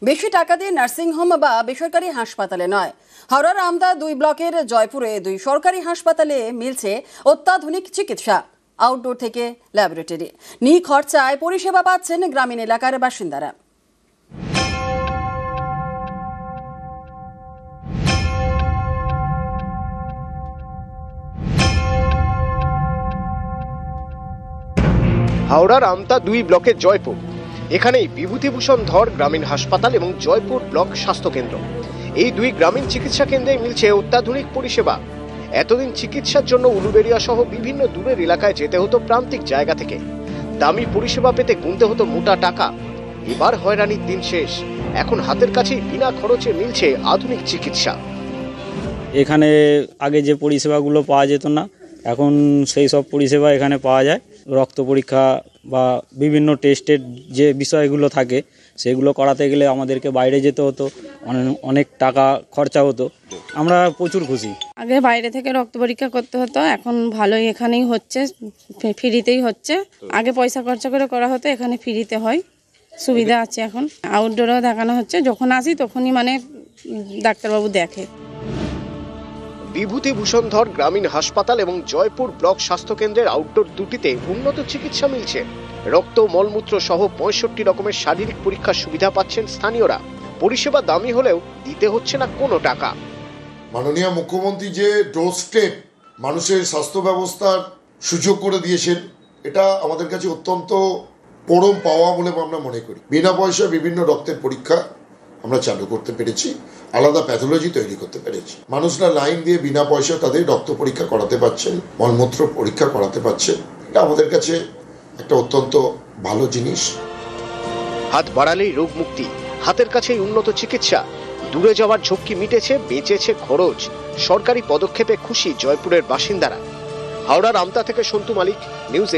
বেশি টাকা দিয়ে নার্সিংহোম বা বেসরকারি হাসপাতালে নয়, হাওড়ার আমদা 2 ব্লকের জয়পুরে 2 সরকারি হাসপাতালে মিলছে অত্যাধুনিক চিকিৎসা। আউটডোর থেকে ল্যাবরেটরি, নিখরচায় পরিষেবা পাচ্ছেন গ্রামীণ এলাকার বাসিন্দারা। হাওড়ার আমতা 2 ব্লকের জয়পুর, এখানেই বিভূতিভূষণ ধর গ্রামীণ হাসপাতাল এবং জয়পুর ব্লক স্বাস্থ্য কেন্দ্র। এই 2 গ্রামীণ চিকিৎসা কেন্দ্রে মিলছে অত্যাধুনিক পরিষেবা। এতদিন চিকিৎসার জন্য উলুবেড়িয়া সহ বিভিন্ন দূরের এলাকায় যেতে হতো প্রান্তিক জায়গা থেকে। দামি পরিষেবা পেতে গুনতে হতো মোটা টাকা। এবার হয়রানির দিন শেষ, এখন হাতের কাছেই বিনা খরচে মিলছে আধুনিক চিকিৎসা। এখানে আগে যে পরিষেবাগুলো পাওয়া যেত না, এখন সেই সব পরিষেবা এখানে পাওয়া যায়। রক্ত পরীক্ষা বা বিভিন্ন টেস্টের যে বিষয়গুলো থাকে সেগুলো করাতে গেলে আমাদেরকে বাইরে যেতে হতো, অনেক টাকা খরচা হতো। আমরা প্রচুর খুশি। আগে বাইরে থেকে রক্ত পরীক্ষা করতে হতো, এখন ভালোই এখানেই হচ্ছে, ফ্রিতেই হচ্ছে। আগে পয়সা খরচা করে করা হতো, এখানে ফ্রিতে হয়, সুবিধা আছে। এখন আউটডোরেও দেখানো হচ্ছে, যখন আসি তখনই ডাক্তারবাবু দেখে। বিভূতিভূষণ ধর গ্রামীণ হাসপাতাল এবং জয়পুর ব্লক স্বাস্থ্য কেন্দ্রের আউটডোর দুটিতে উন্নত চিকিৎসা মিলছে। রক্ত, মলমূত্র সহ 65 রকমের শারীরিক পরীক্ষার সুবিধা পাচ্ছেন স্থানীয়রা। পরিষেবা দামি হলেও দিতে হচ্ছে না কোনো টাকা। মাননীয় মুখ্যমন্ত্রী যে ডোর স্টেপ মানুষের স্বাস্থ্য ব্যবস্থার সুযোগ করে দিয়েছেন, এটা আমাদের কাছে অত্যন্ত পরম পাওয়া বলে আমরা মনে করি। বিনা পয়সায় বিভিন্ন রক্তের পরীক্ষা আমরা চালু করতে পেরেছি, আলাদা প্যাথোলজি তৈরি করতে পেরেছি। মানুষরা লাইন দিয়ে বিনা পয়সায় তাদের রক্ত পরীক্ষা করাতে পারছেন, মলমূত্র পরীক্ষা করাতে পারছেন। এটা আমাদের কাছে একটা অত্যন্ত ভালো জিনিস। হাত বাড়ালেই রোগ মুক্তি, হাতের কাছেই উন্নত চিকিৎসা। দূরে যাওয়ার ঝক্কি মিটেছে, বেঁচেছে খরচ। সরকারি পদক্ষেপে খুশি জয়পুরের বাসিন্দারা। হাওড়ার আমতা থেকে সন্তু মালিক, নিউজ।